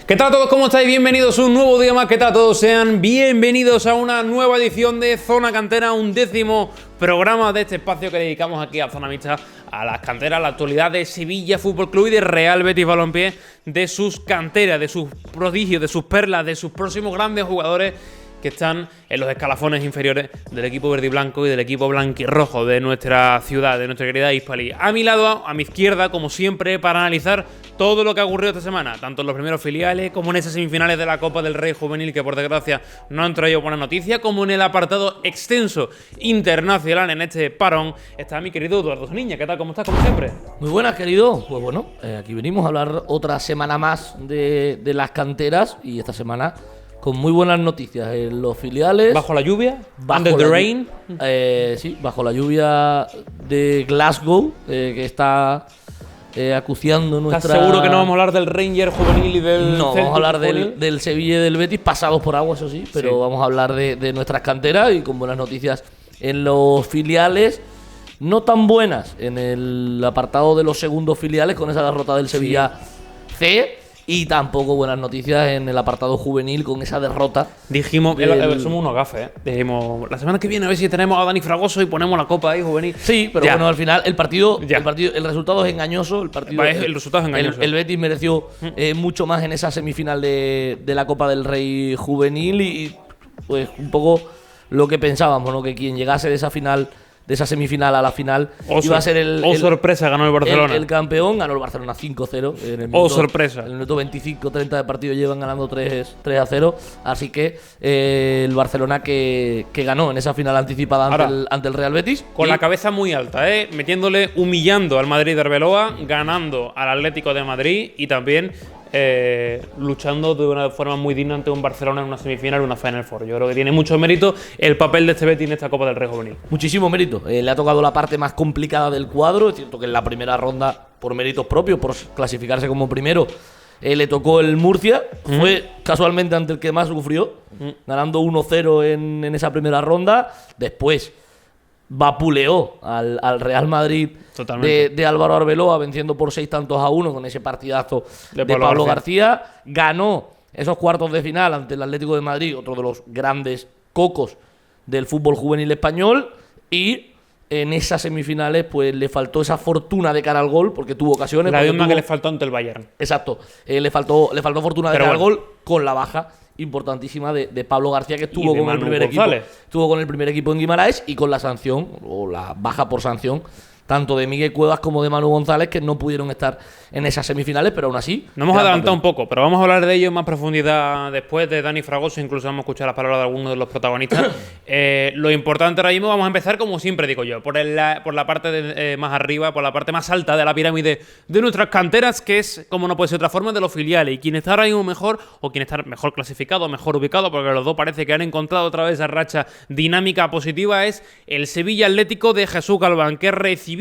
¿Qué tal a todos? ¿Cómo estáis? Bienvenidos a un nuevo día más. ¿Qué tal a todos? Sean bienvenidos a una nueva edición de Zona Cantera, un 10º programa de este espacio que dedicamos aquí a Zona Mixta, a las canteras, a la actualidad de Sevilla Fútbol Club y de Real Betis Balompié, de sus canteras, de sus prodigios, de sus perlas, de sus próximos grandes jugadores que están en los escalafones inferiores del equipo verde y blanco y del equipo blanquirrojo de nuestra ciudad, de nuestra querida Hispalí. A mi lado, a mi izquierda, como siempre, para analizar todo lo que ha ocurrido esta semana, tanto en los primeros filiales como en esas semifinales de la Copa del Rey Juvenil, que por desgracia no han traído buena noticia, como en el apartado extenso internacional en este parón, está mi querido Eduardo Niña. ¿Qué tal? ¿Cómo estás? Como siempre. Muy buenas, querido. Pues bueno, aquí venimos a hablar otra semana más de las canteras y esta semana con muy buenas noticias en los filiales. ¿Bajo la lluvia? ¿Under the rain? Sí, bajo la lluvia de Glasgow, que está acuciando nuestra... ¿Estás seguro que no vamos a hablar del Ranger juvenil y del No, Celtic vamos a hablar juvenil? del Sevilla y del Betis, pasados por agua, eso sí, pero Sí. vamos a hablar de nuestras canteras y con buenas noticias en los filiales. No tan buenas en el apartado de los segundos filiales con esa derrota del Sevilla C. Y tampoco buenas noticias en el apartado juvenil con esa derrota. Dijimos, somos unos gafes, Dijimos, la semana que viene a ver si tenemos a Dani Fragoso y ponemos la copa ahí juvenil. Sí, pero Ya. bueno, al final el partido, Ya. el resultado es engañoso. El resultado es engañoso. El Betis mereció mucho más en esa semifinal de la Copa del Rey juvenil y pues un poco lo que pensábamos, ¿no? Que quien llegase de esa final, de esa semifinal a la final, iba a ser sorpresa, ganó el Barcelona. El campeón. Ganó el Barcelona 5-0. En el Sorpresa. En el minuto 25-30 de partido llevan ganando 3-0. Así que el Barcelona que ganó en esa final anticipada ante el Real Betis. Con la cabeza muy alta, metiéndole, humillando al Madrid de Arbeloa, ganando al Atlético de Madrid y también luchando de una forma muy digna ante un Barcelona en una semifinal o una Final Four. Yo creo que tiene mucho mérito el papel de este Betis en esta Copa del Rey juvenil. Muchísimo mérito. Le ha tocado la parte más complicada del cuadro. Es cierto que en la primera ronda, por méritos propios, por clasificarse como primero, le tocó el Murcia. Fue casualmente ante el que más sufrió, ganando 1-0 en esa primera ronda. Después vapuleó al Real Madrid de Álvaro Arbeloa, venciendo por 6-1 con ese partidazo de Pablo García. Ganó esos cuartos de final ante el Atlético de Madrid, otro de los grandes cocos del fútbol juvenil español, y en esas semifinales pues le faltó esa fortuna de cara al gol, porque tuvo ocasiones. La misma que le faltó ante el Bayern. Exacto, le faltó fortuna de cara al gol, con la baja importantísima de Pablo García, que estuvo con el primer equipo. Estuvo con el primer equipo en Guimaraes, y con la sanción, o la baja por sanción, tanto de Miguel Cuevas como de Manu González, que no pudieron estar en esas semifinales, pero aún así... Nos hemos adelantado un poco, pero vamos a hablar de ello en más profundidad después de Dani Fragoso. Incluso vamos a escuchar las palabras de algunos de los protagonistas. Lo importante ahora mismo, vamos a empezar como siempre digo yo, por la parte más arriba, por la parte más alta de la pirámide de nuestras canteras, que es, como no puede ser otra forma, de los filiales. Y quien está ahora mismo mejor, o quien está mejor clasificado, mejor ubicado, porque los dos parece que han encontrado otra vez esa racha dinámica positiva, es el Sevilla Atlético de Jesús Galván, que recibía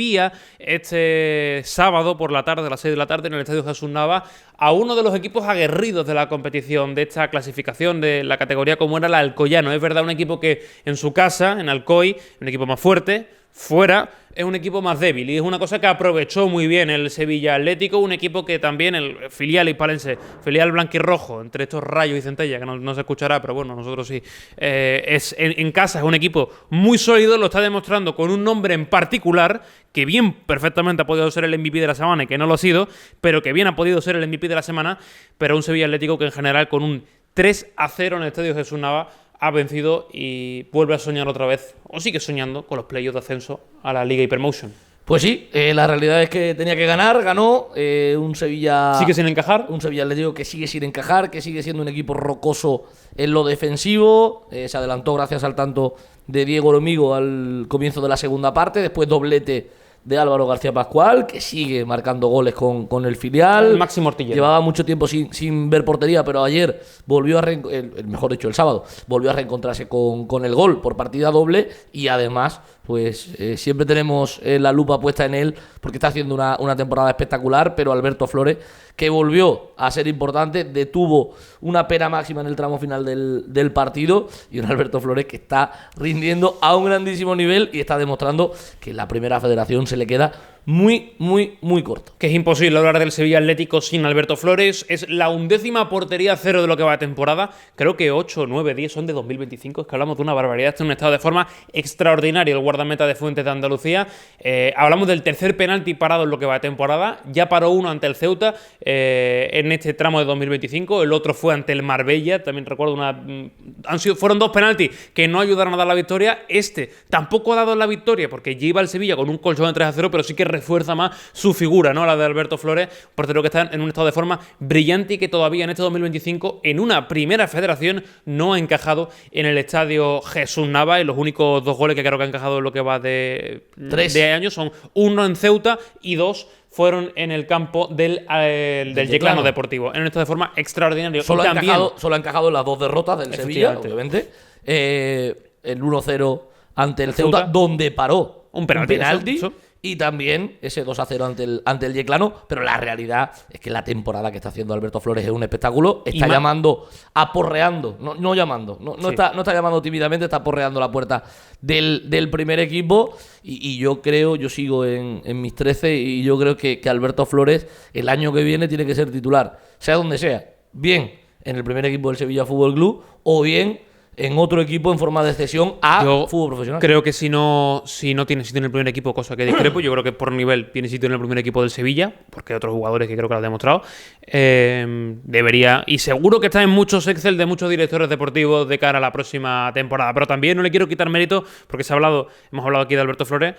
este sábado por la tarde, a las 6 de la tarde, en el Estadio Jesús Nava, a uno de los equipos aguerridos de la competición, de esta clasificación de la categoría, como era el Alcoyano. Es verdad, un equipo que en su casa, en Alcoy, un equipo más fuerte, fuera es un equipo más débil, y es una cosa que aprovechó muy bien el Sevilla Atlético, un equipo que también el filial hispalense, filial blanquirrojo, entre estos Rayos y Centella, que no se escuchará, pero bueno, nosotros sí, en casa es un equipo muy sólido, lo está demostrando con un nombre en particular, que bien perfectamente ha podido ser el MVP de la semana y que no lo ha sido, pero que bien ha podido ser el MVP de la semana, pero un Sevilla Atlético que en general con un 3-0 en el Estadio Jesús Nava ha vencido y vuelve a soñar otra vez, o sigue soñando, con los playoffs de ascenso a la Liga Hypermotion. Pues sí, la realidad es que tenía que ganar, ganó. Un Sevilla... ¿Sigue sin encajar? Un Sevilla Atlético que sigue sin encajar, que sigue siendo un equipo rocoso en lo defensivo. Se adelantó gracias al tanto de Diego Oromigo al comienzo de la segunda parte, después doblete de Álvaro García Pascual, que sigue marcando goles con el filial. El máximo artillero. Llevaba mucho tiempo sin ver portería, pero ayer volvió mejor dicho, el sábado, volvió a reencontrarse con el gol por partida doble, y además pues siempre tenemos la lupa puesta en él, porque está haciendo una temporada espectacular. Pero Alberto Flores, que volvió a ser importante, detuvo una pena máxima en el tramo final del partido, y un Alberto Flores que está rindiendo a un grandísimo nivel y está demostrando que en la primera federación se le queda muy, muy, muy corto. Que es imposible hablar del Sevilla Atlético sin Alberto Flores. Es la 11ª portería cero de lo que va de temporada. Creo que 8, 9, 10 son de 2025. Es que hablamos de una barbaridad. Está en un estado de forma extraordinario el guardameta de Fuentes de Andalucía. Hablamos del tercer penalti parado en lo que va de temporada. Ya paró uno ante el Ceuta en este tramo de 2025. El otro fue ante el Marbella. También recuerdo fueron 2 penaltis que no ayudaron a dar la victoria. Este tampoco ha dado la victoria porque ya iba el Sevilla con un colchón de 3-0, pero sí que refuerza más su figura, ¿no? La de Alberto Flores, portero que está en un estado de forma brillante y que todavía en este 2025 en una primera federación no ha encajado en el estadio Jesús Nava, y los únicos 2 goles que creo que ha encajado en lo que va de años son uno en Ceuta y 2 fueron en el campo del Yeclano Deportivo, en un estado de forma extraordinario. Solo ha encajado en las 2 derrotas del Sevilla, obviamente. El 1-0 ante el Ceuta, donde paró un penalti. Eso. Y también ese 2-0 ante el Yeclano. Pero la realidad es que la temporada que está haciendo Alberto Flores es un espectáculo. Está llamando, aporreando, no está llamando tímidamente, está aporreando la puerta del primer equipo. Y yo sigo en mis 13 y yo creo que Alberto Flores el año que viene tiene que ser titular, sea donde sea. Bien en el primer equipo del Sevilla Fútbol Club o bien en otro equipo en forma de cesión a fútbol profesional. Creo que si no tiene sitio en el primer equipo, cosa que discrepo, yo creo que por nivel tiene sitio en el primer equipo del Sevilla, porque hay otros jugadores que creo que lo han demostrado. Debería, y seguro que está en muchos Excel de muchos directores deportivos de cara a la próxima temporada. Pero también no le quiero quitar mérito, porque hemos hablado aquí de Alberto Flores.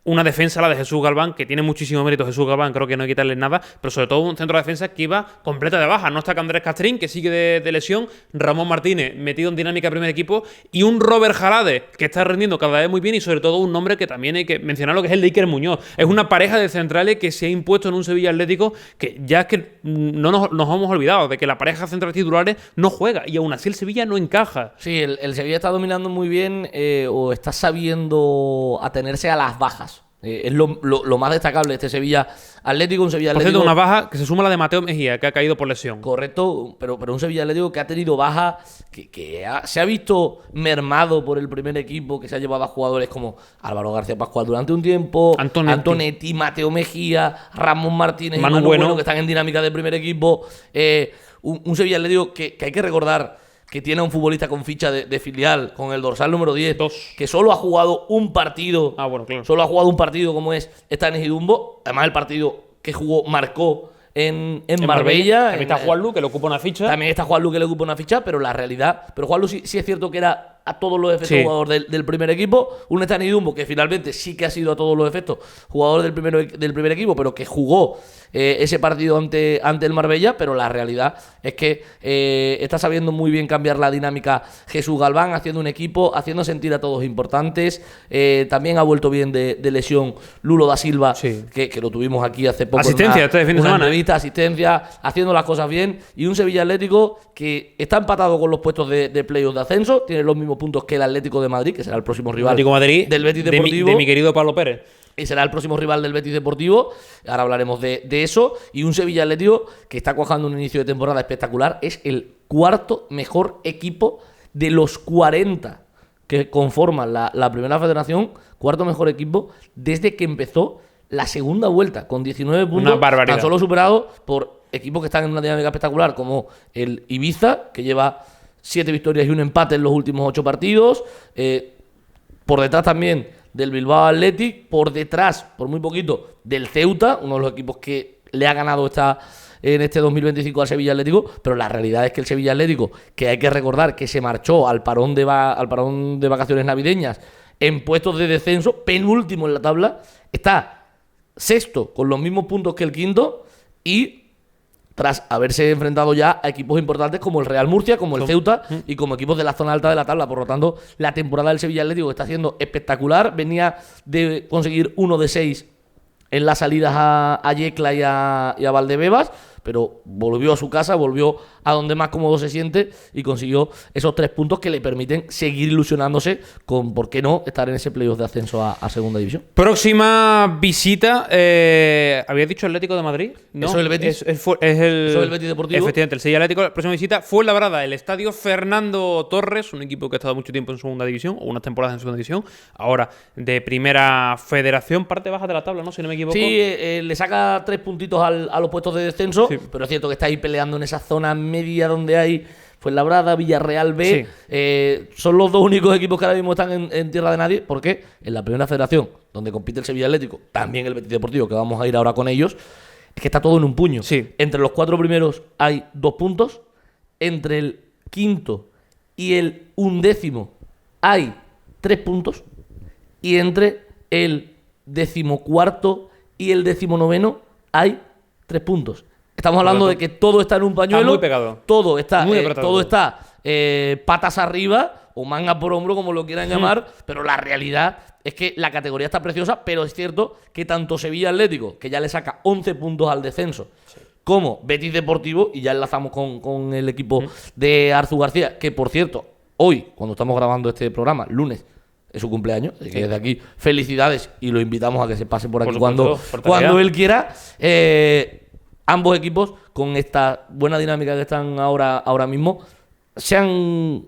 Una defensa, la de Jesús Galván, que tiene muchísimo mérito Jesús Galván, creo que no hay que quitarle nada, pero sobre todo un centro de defensa que iba completa de baja. No está Andrés Castrín, que sigue de lesión, Ramón Martínez metido en dinámica de primer equipo, y un Robert Jalade, que está rendiendo cada vez muy bien, y sobre todo un nombre que también hay que mencionar, lo que es el de Iker Muñoz. Es una pareja de centrales que se ha impuesto en un Sevilla Atlético, que ya es que no nos hemos olvidado de que la pareja central titulares no juega, y aún así el Sevilla no encaja. Sí, el Sevilla está dominando muy bien, o está sabiendo atenerse a las bajas. Es lo más destacable de este Sevilla Atlético. Un Sevilla Atlético. Por cierto, una baja que se suma a la de Mateo Mejía, que ha caído por lesión. Correcto, pero un Sevilla Atlético que ha tenido baja, se ha visto mermado por el primer equipo, que se ha llevado a jugadores como Álvaro García Pascual durante un tiempo, Antonetti, Mateo Mejía, Ramón Martínez y Manu Bueno, que están en dinámica del primer equipo. Un Sevilla Atlético que hay que recordar que tiene a un futbolista con ficha de filial, con el dorsal número 10, que solo ha jugado un partido. Claro. Solo ha jugado un partido, como es Stanis Idumbo. Además, el partido que jugó marcó en Marbella. También está Juanlu, que le ocupa una ficha. También está Juanlu, que le ocupa una ficha, pero la realidad. Pero Juanlu sí es cierto que era a todos los efectos jugador del primer equipo. Un Stanis Idumbo que finalmente sí que ha sido a todos los efectos jugador del primer equipo, pero que jugó ese partido ante el Marbella. Pero la realidad es que está sabiendo muy bien cambiar la dinámica Jesús Galván, haciendo un equipo, haciendo sentir a todos importantes. También ha vuelto bien de lesión Lulo da Silva, que lo tuvimos aquí hace poco. Asistencia este fin de semana. Entrevista, asistencia, haciendo las cosas bien. Y un Sevilla Atlético que está empatado con los puestos de playoff de ascenso, tiene los mismos puntos que el Atlético de Madrid, que será el próximo rival del Betis Deportivo. De mi querido Pablo Pérez. Y será el próximo rival del Betis Deportivo. Ahora hablaremos de eso. Y un Sevilla Atlético que está cuajando un inicio de temporada espectacular. Es el 4º mejor equipo de los 40 que conforman la primera federación. 4º mejor equipo desde que empezó la segunda vuelta, con 19 puntos. Una barbaridad. Tan solo superado por equipos que están en una dinámica espectacular, como el Ibiza, que lleva 7 victorias y un empate en los últimos 8 partidos. Por detrás también del Bilbao Athletic, por detrás, por muy poquito, del Ceuta, uno de los equipos que le ha ganado en este 2025 al Sevilla Atlético. Pero la realidad es que el Sevilla Atlético, que hay que recordar que se marchó al parón de vacaciones navideñas en puestos de descenso, penúltimo en la tabla, está sexto con los mismos puntos que el quinto, y tras haberse enfrentado ya a equipos importantes como el Real Murcia, como el Ceuta y como equipos de la zona alta de la tabla. Por lo tanto, la temporada del Sevilla Atlético está siendo espectacular. Venía de conseguir 1 de 6 en las salidas a Yecla y a Valdebebas, pero volvió a su casa, volvió a donde más cómodo se siente y consiguió esos 3 puntos que le permiten seguir ilusionándose con, ¿por qué no?, estar en ese playoff de ascenso a segunda división. Próxima visita, ¿habías dicho Atlético de Madrid? ¿No? Eso es el Betis. Eso es el Betis Deportivo. Efectivamente, el Sevilla Atlético. La próxima visita fue Fuenlabrada, el estadio Fernando Torres, un equipo que ha estado mucho tiempo en segunda división, o unas temporadas en segunda división, ahora de primera federación, parte baja de la tabla, ¿no? Si no me equivoco. Sí, le saca 3 puntitos a los puestos de descenso, Sí. pero es cierto que está ahí peleando en esa zona media donde hay Fuenlabrada, Villarreal B. Son los 2 únicos equipos que ahora mismo están en tierra de nadie, porque en la primera federación, donde compite el Sevilla Atlético, también el Betis Deportivo, que vamos a ir ahora con ellos, es que está todo en un puño. Sí. Entre los 4 primeros hay 2 puntos, entre el quinto y el 11º hay 3 puntos, y entre el 14º y el 19º hay 3 puntos. Estamos hablando de que todo está en un pañuelo. Está muy pegado. Todo está, Muy apretado todo todo. está patas arriba o manga por hombro, como lo quieran llamar, pero la realidad es que la categoría está preciosa, pero es cierto que tanto Sevilla Atlético, que ya le saca 11 puntos al descenso, como Betis Deportivo, y ya enlazamos con el equipo de Arzu García, que por cierto, hoy, cuando estamos grabando este programa, lunes, es su cumpleaños, así que desde aquí felicidades y lo invitamos a que se pase por aquí supuesto, cuando él quiera. Ambos equipos, con esta buena dinámica que están ahora mismo, se han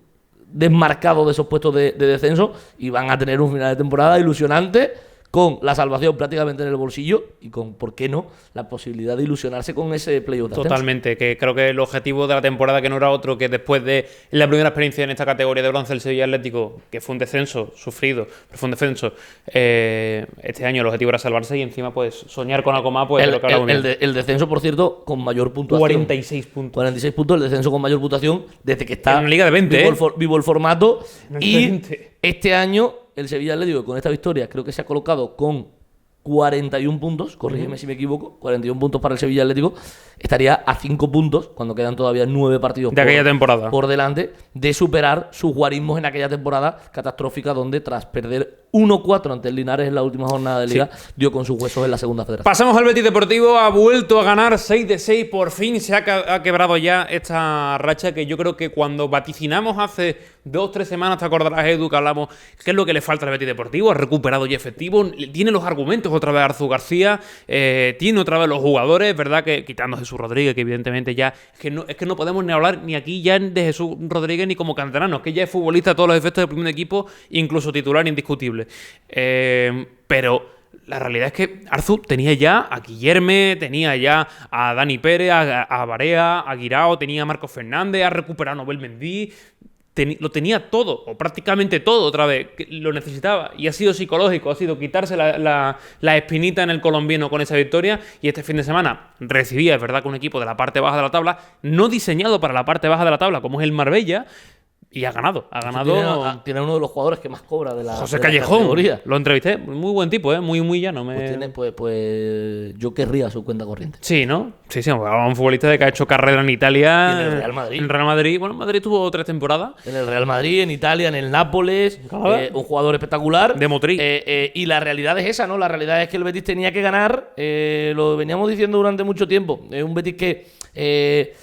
desmarcado de esos puestos de descenso y van a tener un final de temporada ilusionante, con la salvación prácticamente en el bolsillo y con, ¿por qué no?, la posibilidad de ilusionarse con ese playoff de ascenso. Totalmente, que creo que el objetivo de la temporada, que no era otro que después de la primera experiencia en esta categoría de bronce del Sevilla Atlético, que fue un descenso sufrido, pero fue un descenso, este año el objetivo era salvarse y encima pues soñar con algo más, pues lo que hablamos bien. El descenso, por cierto, con mayor puntuación. 46 puntos. 46 puntos, el descenso con mayor puntuación desde que está En una liga de 20, vivo el formato. En una liga Y de 20. este año el Sevilla Atlético, con esta victoria, creo que se ha colocado con 41 puntos, corrígeme si me equivoco, 41 puntos para el Sevilla Atlético, estaría a 5 puntos, cuando quedan todavía 9 partidos De aquella temporada. por delante, de superar sus guarismos en aquella temporada catastrófica, donde tras perder 1-4 ante el Linares en la última jornada de liga, dio con sus huesos en la segunda federación. Pasamos al Betis Deportivo, ha vuelto a ganar 6 de 6, por fin se ha quebrado ya esta racha que yo creo que cuando vaticinamos hace 2-3 semanas, te acordarás, Edu, que hablamos qué es lo que le falta al Betis Deportivo, ha recuperado ya efectivo, tiene los argumentos otra vez Arzu García, tiene otra vez los jugadores, ¿verdad? Que quitando a Jesús Rodríguez, que evidentemente ya es que no podemos ni hablar ni aquí ya de Jesús Rodríguez ni como canterano, que ya es futbolista a todos los efectos del primer equipo, incluso titular indiscutible. Pero la realidad es que Arzu tenía ya a Guillerme, tenía ya a Dani Pérez, a Barea, a Guirao, tenía a Marcos Fernández, ha recuperado a Nobel Mendy. Lo tenía todo, o prácticamente todo otra vez, que lo necesitaba, y ha sido psicológico, ha sido quitarse la espinita en el colombiano con esa victoria, y este fin de semana recibía, es verdad, que un equipo de la parte baja de la tabla, no diseñado para la parte baja de la tabla, como es el Marbella, y ha ganado. Tiene uno de los jugadores que más cobra de la José de la Callejón, categoría. lo entrevisté, muy buen tipo, muy llano. Pues yo querría su cuenta corriente. Sí, ¿no? Sí, un futbolista que ha hecho carrera en Italia. Y en el Real Madrid. En el Real Madrid. Bueno, en Madrid tuvo 3 temporadas. En el Real Madrid, en Italia, en el Nápoles. Claro. Un jugador espectacular. De Motriz. Y la realidad es esa, ¿no? La realidad es que el Betis tenía que ganar. Lo veníamos diciendo durante mucho tiempo. Es un Betis que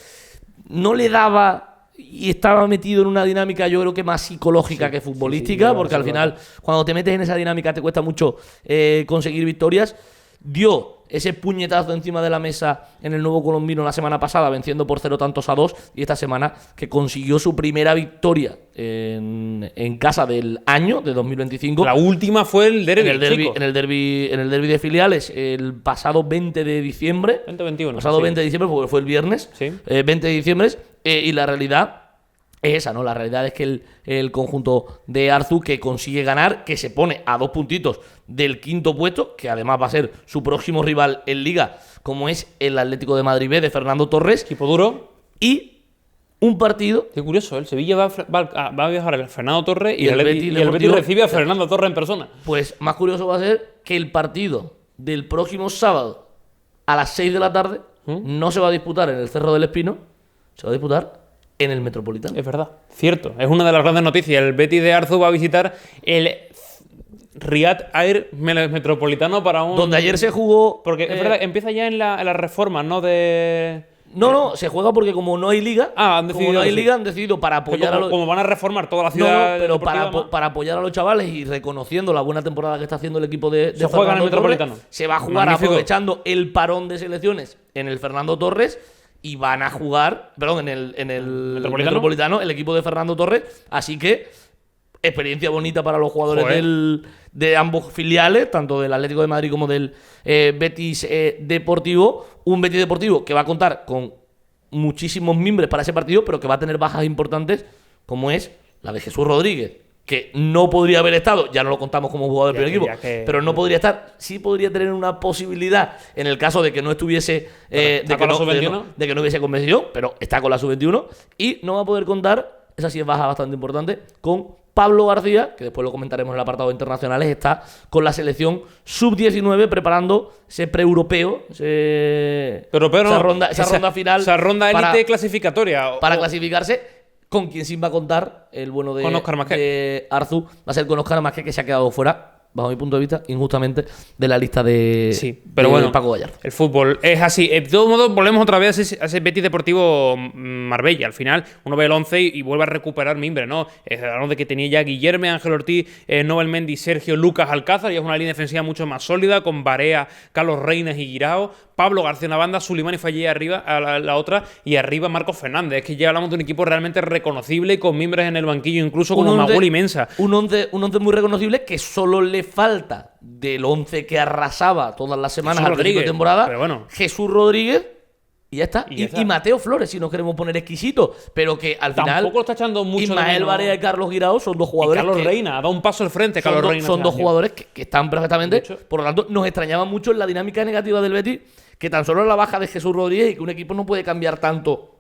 no le daba y estaba metido en una dinámica, yo creo que más psicológica que futbolística, porque al final, cuando te metes en esa dinámica, te cuesta mucho conseguir victorias. Dio ese puñetazo encima de la mesa en el Nuevo Colombino la semana pasada, venciendo por 0-2, y esta semana que consiguió su primera victoria en casa del año, de 2025. La última fue el derbi, en el derbi de filiales, el pasado 20 de diciembre. 20-21. Pasado 20 de diciembre, porque fue el viernes. Sí. 20 de diciembre. Y la realidad es esa, ¿no? La realidad es que el conjunto de Arzu, que consigue ganar, que se pone a 2 puntitos del 5º puesto, que además va a ser su próximo rival en Liga, como es el Atlético de Madrid B de Fernando Torres. Equipo duro. Y un partido. Qué curioso, el Sevilla va a viajar a Fernando Torres y el Betis Deportivo recibe a Fernando Torres en persona. Pues más curioso va a ser que el partido del próximo sábado a las 6 de la tarde no se va a disputar en el Cerro del Espino, se va a disputar en el Metropolitano. Es verdad, cierto. Es una de las grandes noticias. El Betis de Arzu va a visitar el Riyadh Air Metropolitano para un... Donde ayer se jugó... Porque es verdad, empieza ya en las reformas, ¿no? De No, se juega porque como no hay liga, han decidido para apoyar a los... Como van a reformar toda la ciudad... pero para apoyar a los chavales y reconociendo la buena temporada que está haciendo el equipo de se juega en el Metropolitano. Se va a jugar aprovechando el parón de selecciones en el Fernando Torres y van a jugar, perdón, en el Metropolitano, el equipo de Fernando Torres. Así que experiencia bonita para los jugadores de ambos filiales, tanto del Atlético de Madrid como del Betis Deportivo. Un Betis Deportivo que va a contar con muchísimos mimbres para ese partido, pero que va a tener bajas importantes, como es la de Jesús Rodríguez, que no podría haber estado, ya no lo contamos como jugador del primer equipo, pero no podría estar, sí podría tener una posibilidad en el caso de que no estuviese, de que no hubiese convencido, pero está con la sub-21 y no va a poder contar, esa sí es baja bastante importante, con Pablo García, que después lo comentaremos en el apartado de internacionales, está con la selección sub-19 preparando ese pre-europeo, esa ronda final. Esa ronda élite clasificatoria. Para clasificarse, con quien sí va a contar el bueno de Arzu, va a ser con Óscar Masqué, que se ha quedado fuera, bajo mi punto de vista, injustamente, de la lista de, pero bueno, Paco Gallardo. El fútbol es así. De todos modos, volvemos otra vez a ese Betis Deportivo Marbella. Al final, uno ve el 11 y vuelve a recuperar mimbre, ¿no? Hablamos de que tenía ya Guillermo, Ángel Ortiz, Nobel Mendy, Sergio, Lucas, Alcázar, y es una línea defensiva mucho más sólida, con Barea, Carlos Reinas y Guirao, Pablo García en la banda, Sulimán y Fallé arriba, a la otra, y arriba Marcos Fernández. Es que ya hablamos de un equipo realmente reconocible y con mimbres en el banquillo, incluso como Maguli Mensa. Un once muy reconocible que solo le falta del 11 que arrasaba todas las semanas al principio de temporada. Pero bueno. Jesús Rodríguez. Y ya está. Y Mateo Flores, si nos queremos poner exquisitos. Pero que al final. Tampoco lo está echando mucho. Ismael Barea y Carlos Guirao son dos jugadores. Y Carlos Reina, ha dado un paso al frente. Son dos jugadores que están perfectamente. Por lo tanto, nos extrañaba mucho en la dinámica negativa del Betis, que tan solo en la baja de Jesús Rodríguez y que un equipo no puede cambiar tanto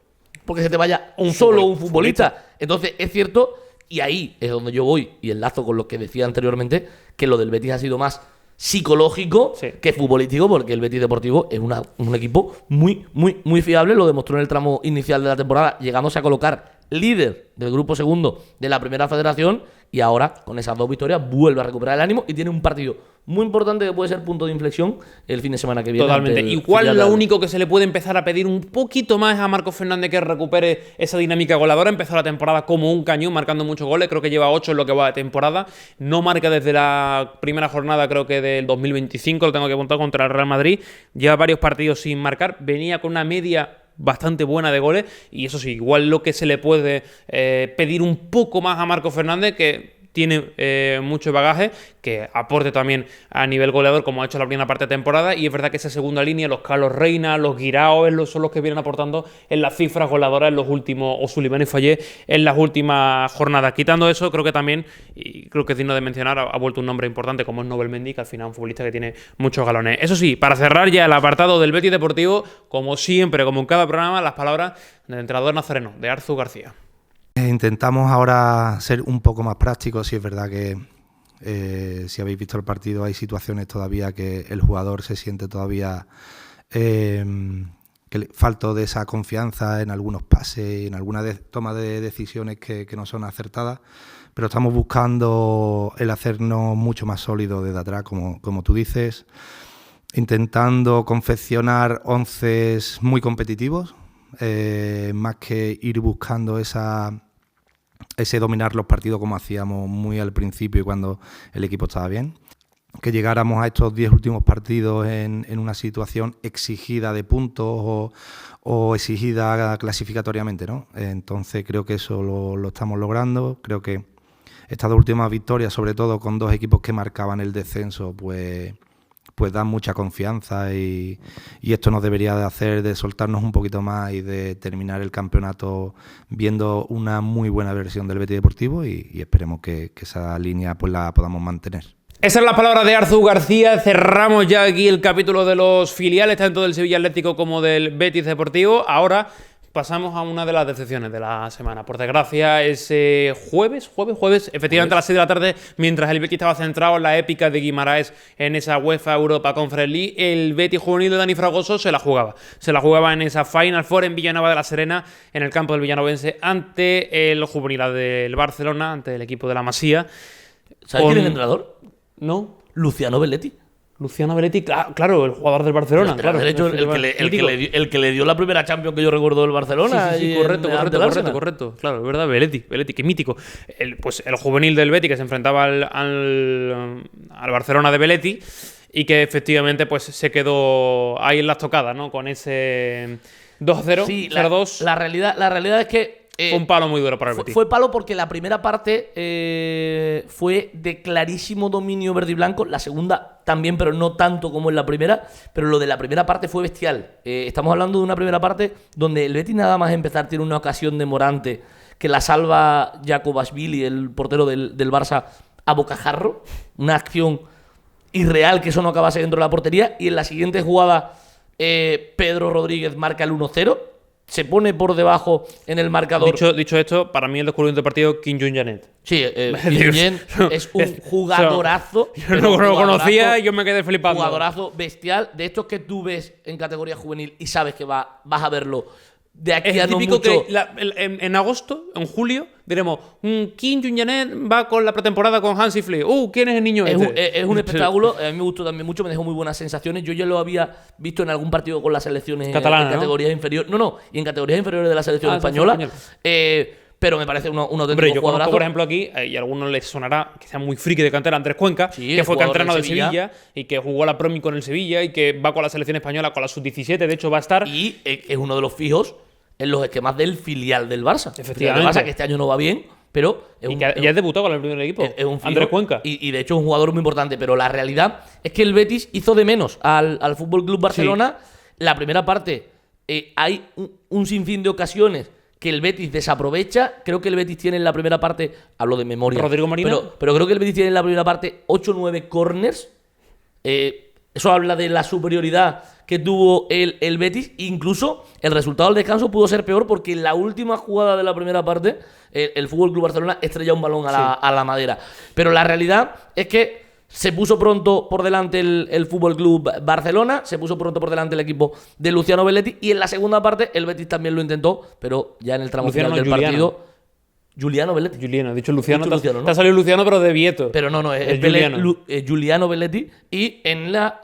porque se te vaya un futbolista. Entonces, es cierto, y ahí es donde yo voy y enlazo con lo que decía anteriormente, que lo del Betis ha sido más psicológico que futbolístico, porque el Betis Deportivo es un equipo muy, muy, muy fiable. Lo demostró en el tramo inicial de la temporada, llegándose a colocar líder del grupo segundo de la Primera Federación, y ahora con esas 2 victorias vuelve a recuperar el ánimo y tiene un partido muy importante que puede ser punto de inflexión el fin de semana que viene. Totalmente. Igual lo único que se le puede empezar a pedir un poquito más a Marcos Fernández, que recupere esa dinámica goleadora. Empezó la temporada como un cañón, marcando muchos goles. Creo que lleva 8 en lo que va de temporada. No marca desde la primera jornada, creo que del 2025, lo tengo que apuntar, contra el Real Madrid. Lleva varios partidos sin marcar. Venía con una media bastante buena de goles, y eso sí, igual lo que se le puede pedir un poco más a Marcos Fernández, que tiene mucho bagaje, que aporte también a nivel goleador, como ha hecho la primera parte de temporada. Y es verdad que esa segunda línea, los Carlos Reina, los Guirao, son los que vienen aportando en las cifras goleadoras en los últimos, o Sulimán y Fallé en las últimas jornadas. Quitando eso, creo que también, y creo que es digno de mencionar, ha vuelto un nombre importante como es Nobel Mendy, que al final es un futbolista que tiene muchos galones. Eso sí, para cerrar ya el apartado del Betis Deportivo, como siempre, como en cada programa, las palabras del entrenador nazareno, de Arzu García. Intentamos ahora ser un poco más prácticos. Sí, es verdad que si habéis visto el partido hay situaciones todavía que el jugador se siente todavía falto de esa confianza en algunos pases, en alguna toma de decisiones que no son acertadas, pero estamos buscando el hacernos mucho más sólidos desde atrás, como tú dices, intentando confeccionar onces muy competitivos, más que ir buscando ese dominar los partidos como hacíamos muy al principio y cuando el equipo estaba bien. Que llegáramos a estos 10 últimos partidos en una situación exigida de puntos o exigida clasificatoriamente, ¿no? Entonces creo que eso lo estamos logrando. Creo que estas 2 últimas victorias, sobre todo con 2 equipos que marcaban el descenso, pues dan mucha confianza, y esto nos debería de hacer de soltarnos un poquito más y de terminar el campeonato viendo una muy buena versión del Betis Deportivo, y esperemos que esa línea pues la podamos mantener. Esas son las palabras de Arzu García. Cerramos ya aquí el capítulo de los filiales, tanto del Sevilla Atlético como del Betis Deportivo. Ahora pasamos a una de las decepciones de la semana. Por desgracia, ese jueves, efectivamente a las 6 de la tarde, mientras el Betis estaba centrado en la épica de Guimaraes en esa UEFA Europa Conference League, el Betis juvenil de Dani Fragoso se la jugaba en esa Final Four en Villanueva de la Serena, en el campo del villanovense, ante el juvenil del Barcelona, ante el equipo de la Masía. ¿Sabes quién es el entrenador? ¿No? Luciano Belletti. Luciano Belletti, claro, el jugador del Barcelona. Claro, de hecho, el que le dio la primera Champions que yo recuerdo del Barcelona. Sí, correcto. Claro, es verdad, Belletti, qué mítico. Pues el juvenil del Betis que se enfrentaba al Barcelona de Belletti y que efectivamente pues se quedó ahí en las tocadas, ¿no? Con ese 2-0, sí, 0-2. La realidad es que fue un palo muy duro para el Betis. Fue palo porque la primera parte fue de clarísimo dominio verde y blanco. La segunda también, pero no tanto como en la primera. Pero lo de la primera parte fue bestial. Estamos hablando de una primera parte donde el Betis nada más empezar tiene una ocasión de Morante que la salva Jakobashvili, el portero del Barça, a bocajarro. Una acción irreal que eso no acabase dentro de la portería. Y en la siguiente jugada Pedro Rodríguez marca el 1-0. Se pone por debajo en el marcador. Dicho esto, para mí el descubrimiento del partido, Kim Jong-Janet. Sí, Kim Jong es un jugadorazo. Yo no lo conocía y yo me quedé flipando. Jugadorazo bestial. De estos que tú ves en categoría juvenil y sabes que vas a verlo de aquí a no mucho. Es típico que en agosto, en julio, diremos, Kim Jong-Janet va con la pretemporada con Hansi Flick. ¿Quién es el niño este? Es un espectáculo. A mí me gustó también mucho, me dejó muy buenas sensaciones. Yo ya lo había visto en algún partido con las selecciones catalana, en categorías inferiores. Y en categorías inferiores de la selección española. Pero me parece un auténtico Hombre, yo jugadorazo. conozco, por ejemplo, aquí, y a algunos les sonará que sea muy friki de cantera, Andrés Cuenca, Sí, que fue canterano del del Sevilla y que jugó la Promi con el Sevilla y que va con la selección española, con la sub-17, de hecho va a estar. Y es uno de los fijos en los esquemas del filial del Barça. Efectivamente. El Barça, que este año no va bien, pero ya es debutado con el primer equipo. Es un fijo, Andrés Cuenca. Y de hecho es un jugador muy importante. Pero la realidad es que el Betis hizo de menos al Fútbol Club Barcelona. Sí. La primera parte hay un sinfín de ocasiones que el Betis desaprovecha. Creo que el Betis tiene en la primera parte, hablo de memoria, Rodrigo Marino. Pero creo que el Betis tiene en la primera parte 8 o 9 corners. Eso habla de la superioridad que tuvo el Betis. Incluso el resultado del descanso pudo ser peor porque en la última jugada de la primera parte el Fútbol Club Barcelona estrella un balón a la madera. Pero la realidad es que se puso pronto por delante el Fútbol Club Barcelona, se puso pronto por delante el equipo de Luciano Belletti y en la segunda parte el Betis también lo intentó, pero ya en el tramo final del partido. Juliano Belletti. Juliano, dicho Luciano. Luciano, ¿no? Te ha salido Luciano, pero de Vieto. Pero no, es Juliano Belletti. Y en la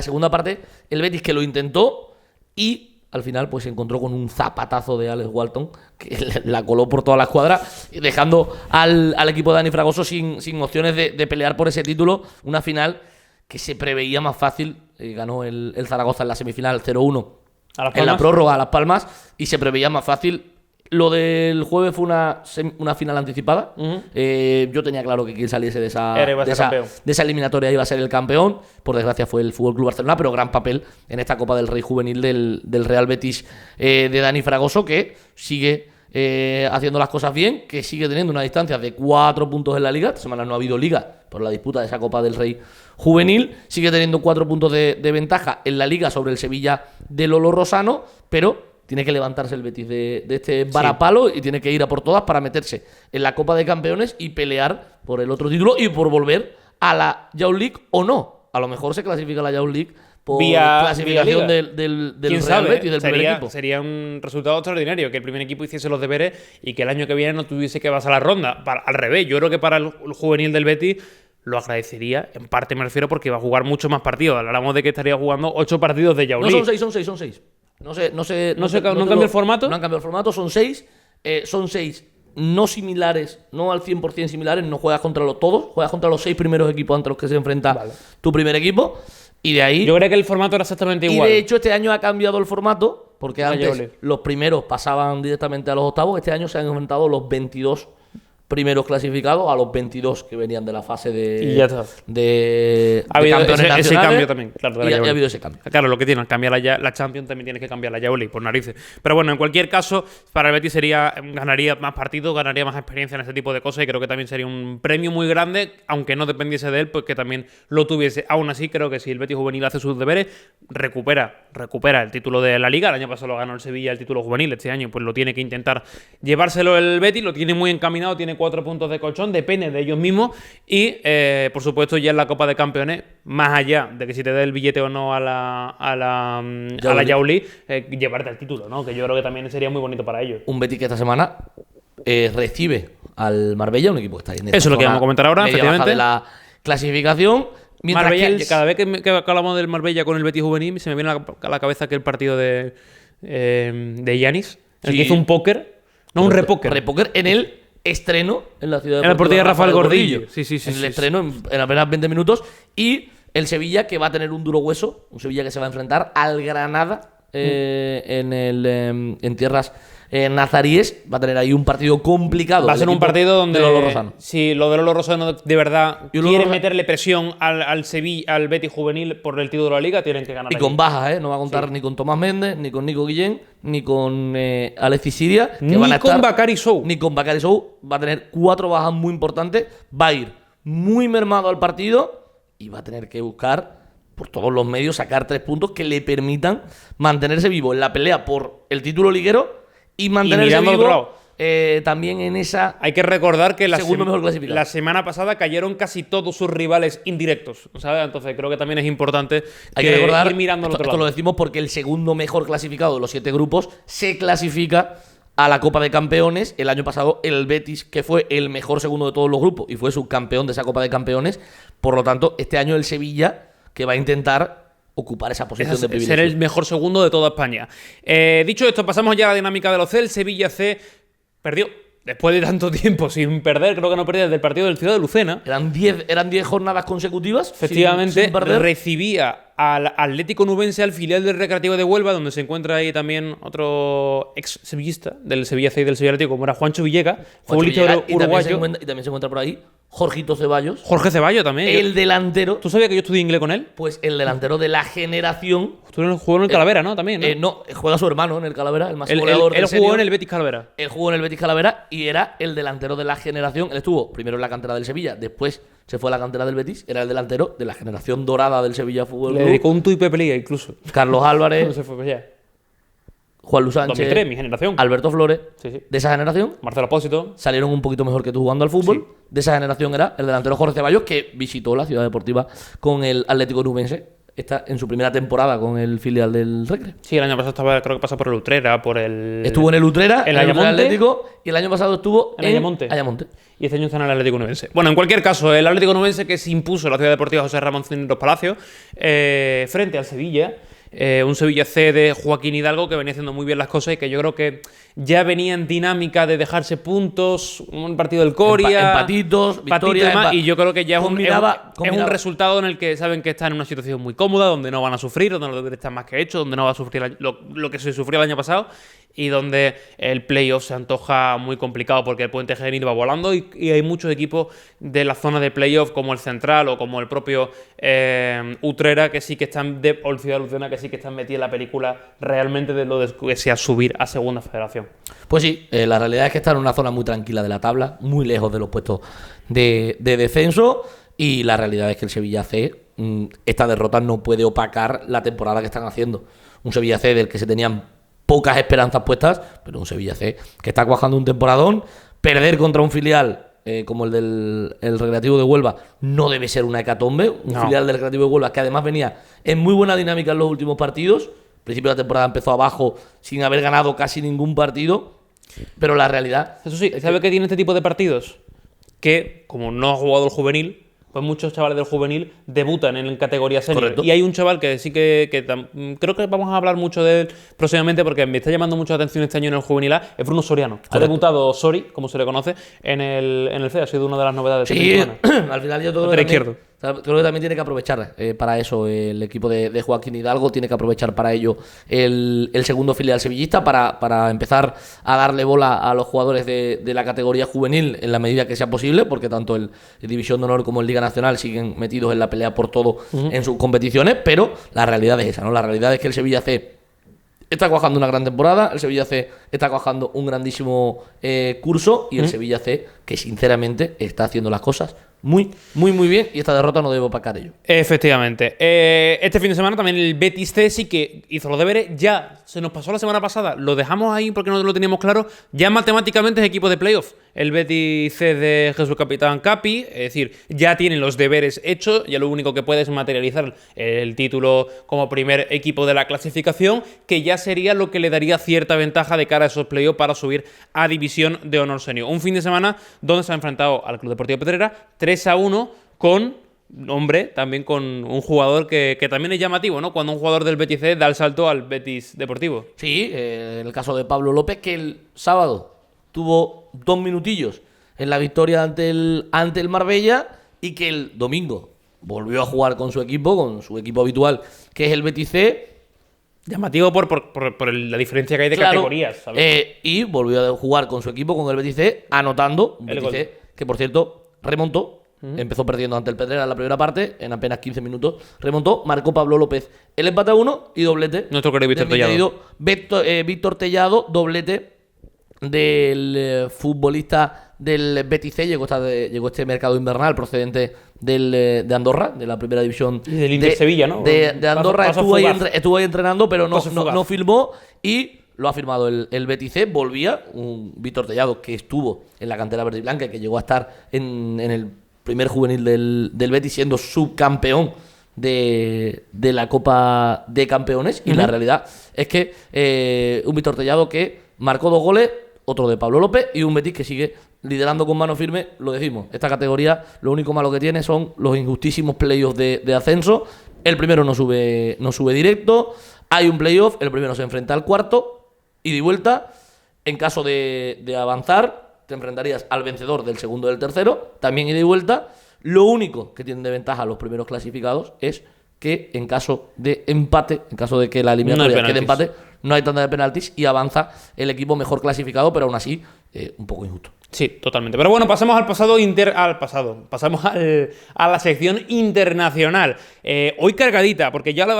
segunda parte, el Betis que lo intentó y al final pues se encontró con un zapatazo de Alex Walton que la coló por toda la escuadra, dejando al equipo de Dani Fragoso sin opciones de pelear por ese título. Una final que se preveía más fácil. Ganó el Zaragoza en la semifinal 0-1 en la prórroga a Las Palmas y se preveía más fácil. Lo del jueves fue una final anticipada. Yo tenía claro que quien saliese de esa eliminatoria iba a ser el campeón. Por desgracia fue el Fútbol Club Barcelona, pero gran papel en esta Copa del Rey juvenil del Real Betis de Dani Fragoso, que sigue haciendo las cosas bien, que sigue teniendo una distancia de 4 puntos en la Liga. Esta semana no ha habido Liga por la disputa de esa Copa del Rey juvenil. Sigue teniendo 4 puntos de ventaja en la Liga sobre el Sevilla de Lolo Rosano, pero tiene que levantarse el Betis de este varapalo y tiene que ir a por todas para meterse en la Copa de Campeones y pelear por el otro título y por volver a la Youth League o no. A lo mejor se clasifica la Youth League por clasificación del Real Betis, del primer equipo. Sería un resultado extraordinario que el primer equipo hiciese los deberes y que el año que viene no tuviese que pasar a la ronda. Al revés, yo creo que para el juvenil del Betis lo agradecería, en parte me refiero porque va a jugar muchos más partidos. Hablamos de que estaría jugando 8 partidos de Youth League. No, son 6. ¿No cambia el formato? No han cambiado el formato, son 6. Son 6 no similares, no al 100% similares. No juegas contra todos, juegas contra los 6 primeros equipos ante los que se enfrenta tu primer equipo. Y de ahí. Yo creo que el formato era exactamente igual. Y de hecho, este año ha cambiado el formato, porque antes los primeros pasaban directamente a los octavos. Este año se han enfrentado los 22 primeros clasificados a los 22 que venían de la fase de ha habido ese cambio también, claro, y ha habido ese cambio. Claro, lo que tienen, cambiar la Champions, también tienes que cambiar la Youth League, por narices. Pero bueno, en cualquier caso, para el Betis ganaría más partidos, ganaría más experiencia en ese tipo de cosas y creo que también sería un premio muy grande, aunque no dependiese de él, pues que también lo tuviese. Aún así, creo que si el Betis juvenil hace sus deberes, recupera el título de la Liga. El año pasado lo ganó el Sevilla, el título juvenil. Este año pues lo tiene que intentar llevárselo el Betis, lo tiene muy encaminado, tiene 4 puntos de colchón, depende de ellos mismos y por supuesto ya en la Copa de Campeones, más allá de que si te dé el billete o no a la Youth League, llevarte el título, ¿no? Que yo creo que también sería muy bonito para ellos. Un Betis que esta semana recibe al Marbella, un equipo que está en esta eso es lo que vamos a comentar ahora, efectivamente, de la clasificación. Mientras que el- Cada vez que hablamos del Marbella con el Betis Juvenil, se me viene a la cabeza aquel partido de Giannis, el Sí. que hizo un póker, no, un repóker. Repóker en el estreno en la ciudad En la portería de Rafael Gordillo. Sí, sí, en el sí. estreno en apenas 20 minutos. Y el Sevilla, que va a tener un duro hueso. Un Sevilla que se va a enfrentar al Granada en tierras nazaríes. Va a tener ahí un partido complicado. Va a el ser un equipo partido donde de Lolo Rosano. si lo de Lolo Rosano de verdad Y Lolo quieren Rosano- meterle presión al Sevilla, al Betis Juvenil por el título de la Liga, tienen que ganar. Y allí. con bajas, ¿eh? No va a contar ni con Tomás Méndez, ni con Nico Guillén, ni con Alexis Siria. Que Ni van a con estar- Bakary Sow. Ni con Bakary Sow. Va a tener 4 bajas muy importantes. Va a ir muy mermado al partido y va a tener que buscar por todos los medios sacar 3 puntos que le permitan mantenerse vivo en la pelea por el título liguero y mantenerse mirando al vivo otro lado. también en esa. Hay que recordar que Segundo mejor clasificado. la semana pasada cayeron casi todos sus rivales indirectos, ¿sabes? Entonces creo que también es importante Hay que recordar, ir mirando al esto, otro esto lo lado. decimos porque el segundo mejor clasificado de los 7 grupos se clasifica a la Copa de Campeones. El año pasado el Betis, que fue el mejor segundo de todos los grupos y fue subcampeón de esa Copa de Campeones. Por lo tanto, este año el Sevilla, que va a intentar ocupar esa posición de privilegio. Ser el mejor segundo de toda España. Dicho esto, pasamos ya a la dinámica de los C. El Sevilla C perdió. Después de tanto tiempo sin perder, creo que no perdía desde el partido del Ciudad de Lucena. Eran 10 jornadas consecutivas. Efectivamente, sin perder. recibía al Atlético Nubense, al filial del Recreativo de Huelva, donde se encuentra ahí también otro ex sevillista del Sevilla C y del Sevilla Atlético, como era Juancho Villega, futbolista Juancho Villegas, uruguayo. y también se encuentra por ahí Jorgito Ceballos, Jorge Ceballos también. el delantero. ¿Tú sabías que yo estudié inglés con él? Pues el delantero de la generación. Jugó en el Calavera, ¿no? También, ¿no? No, juega su hermano en el Calavera, el más Él goleador del jugó senior. en el Betis Calavera. Él jugó en el Betis Calavera y era el delantero de la generación. Él estuvo primero en la cantera del Sevilla, después se fue a la cantera del Betis. Era el delantero de la generación dorada del Sevilla Fútbol Le Club. dedicó un tuit Pepe Liga incluso. Carlos No Álvarez, se fue pues ya. Juan Luis Sánchez, 2003, mi generación. Alberto Flores. Sí, sí. De esa generación Marcelo Apósito. salieron un poquito mejor que tú jugando al fútbol. Sí. De esa generación era el delantero Jorge Ceballos, que visitó la ciudad deportiva con el Atlético Nubense. Está en su primera temporada con el filial del Recre. Sí, el año pasado creo que pasó por el Utrera, por el... Estuvo en el Utrera, el en el Ayamonte. Atlético, y el año pasado estuvo En Ayamonte. Ayamonte. Y este año está en el Atlético Nubense. Bueno, en cualquier caso, el Atlético Nubense que se impuso en la ciudad deportiva José Ramón Cisneros Palacio frente al Sevilla. Un Sevilla C de Joaquín Hidalgo que venía haciendo muy bien las cosas y que yo creo que ya venía en dinámica de dejarse puntos, un partido del Coria, Empatitos, victoria, y demás, y yo creo que ya es combinaba- un resultado en el que saben que están en una situación muy cómoda, donde no van a sufrir, donde los deberes están más que hechos, donde no va a sufrir lo que se sufrió el año pasado y donde el playoff se antoja muy complicado porque el puente Genil va volando y hay muchos equipos de la zona de playoff como el Central o como el propio Utrera que sí que están, o el Ciudad de Lucena, que sí que están metidos en la película realmente de lo de que sea subir a Segunda Federación. Pues sí, la realidad es que está en una zona muy tranquila de la tabla, muy lejos de los puestos de descenso. Y la realidad es que el Sevilla C, esta derrota no puede opacar la temporada que están haciendo. Un Sevilla C del que se tenían pocas esperanzas puestas, pero un Sevilla C que está cuajando un temporadón. Perder contra un filial como el del Recreativo de Huelva no debe ser una hecatombe. Un No. filial del Recreativo de Huelva que además venía en muy buena dinámica en los últimos partidos. Al principio de la temporada empezó abajo sin haber ganado casi ningún partido. Pero la realidad. Eso sí, ¿sabe qué tiene este tipo de partidos? Que, como no ha jugado el juvenil, pues muchos chavales del juvenil debutan en categoría senior. Correcto. Y hay un chaval que sí que creo que vamos a hablar mucho de él próximamente porque me está llamando mucho la atención este año en el juvenil A, es Bruno Soriano. Ha Correcto. debutado Sori, como se le conoce, en el C. Ha sido una de las novedades de Sí, esta semana. al final yo creo Lateral que, izquierdo. creo que también tiene que aprovechar para eso el equipo de Joaquín Hidalgo, tiene que aprovechar para ello el segundo filial sevillista para empezar a darle bola a los jugadores de la categoría juvenil en la medida que sea posible, porque tanto el División de Honor como el Liga Nacional siguen metidos en la pelea por todo en sus competiciones, pero la realidad es esa, ¿no? La realidad es que el Sevilla C está cuajando una gran temporada, el Sevilla C está cuajando un grandísimo curso y el Sevilla C que sinceramente está haciendo las cosas muy, muy, muy bien y esta derrota no debe opacar ello. Efectivamente. Este fin de semana también el Betis C sí que hizo los deberes. Ya se nos pasó la semana pasada. Lo dejamos ahí porque no lo teníamos claro. Ya matemáticamente es equipo de playoff. El Betis C de Jesús Capitán Capi. Es decir, ya tienen los deberes hechos. Ya lo único que puede es materializar el título como primer equipo de la clasificación, que ya sería lo que le daría cierta ventaja de cara a esos playoffs para subir a División de Honor Senior. Un fin de semana donde se ha enfrentado al Club Deportivo Pedrera 3-1 con hombre también con un jugador que también es llamativo, ¿no? Cuando un jugador del Betis C da el salto al Betis Deportivo. Sí, en el caso de Pablo López, que el sábado tuvo 2 minutillos en la victoria ante el Marbella y que el domingo volvió a jugar con su equipo habitual, que es el Betis C. Llamativo por la diferencia que hay de categorías, ¿sabes? Y volvió a jugar con su equipo, con el Betis C, anotando un Betis C que, por cierto, remontó. Empezó perdiendo ante el Pedrera en la primera parte, en apenas 15 minutos. Remontó, marcó Pablo López el empate a 1 y doblete. Nuestro querido Víctor Tellado. Víctor Tellado, doblete del futbolista del Betis C. Llegó este mercado invernal procedente de Andorra, de la primera división. Y del Inter Sevilla, ¿no? De Andorra. Estuvo ahí entrenando, pero no firmó y lo ha firmado el Betis C. Volvía un Víctor Tellado que estuvo en la cantera verde y blanca, que llegó a estar en el primer juvenil del Betis, siendo subcampeón de la Copa de Campeones. Y la realidad es que un Víctor Tellado que marcó 2 goles, otro de Pablo López, y un Betis que sigue liderando con mano firme. Lo decimos, esta categoría lo único malo que tiene son los injustísimos playoffs de ascenso. El primero no sube directo, hay un playoff, el primero se enfrenta al cuarto, ida y vuelta. En caso de avanzar, te enfrentarías al vencedor del segundo y del tercero, también ida y vuelta. Lo único que tienen de ventaja los primeros clasificados es que en caso de empate, en caso de que la eliminatoria quede empate, no hay tanda de penaltis y avanza el equipo mejor clasificado, pero aún así un poco injusto. Sí, totalmente. Pero bueno, pasamos pasamos a la sección internacional. Hoy cargadita, porque ya lo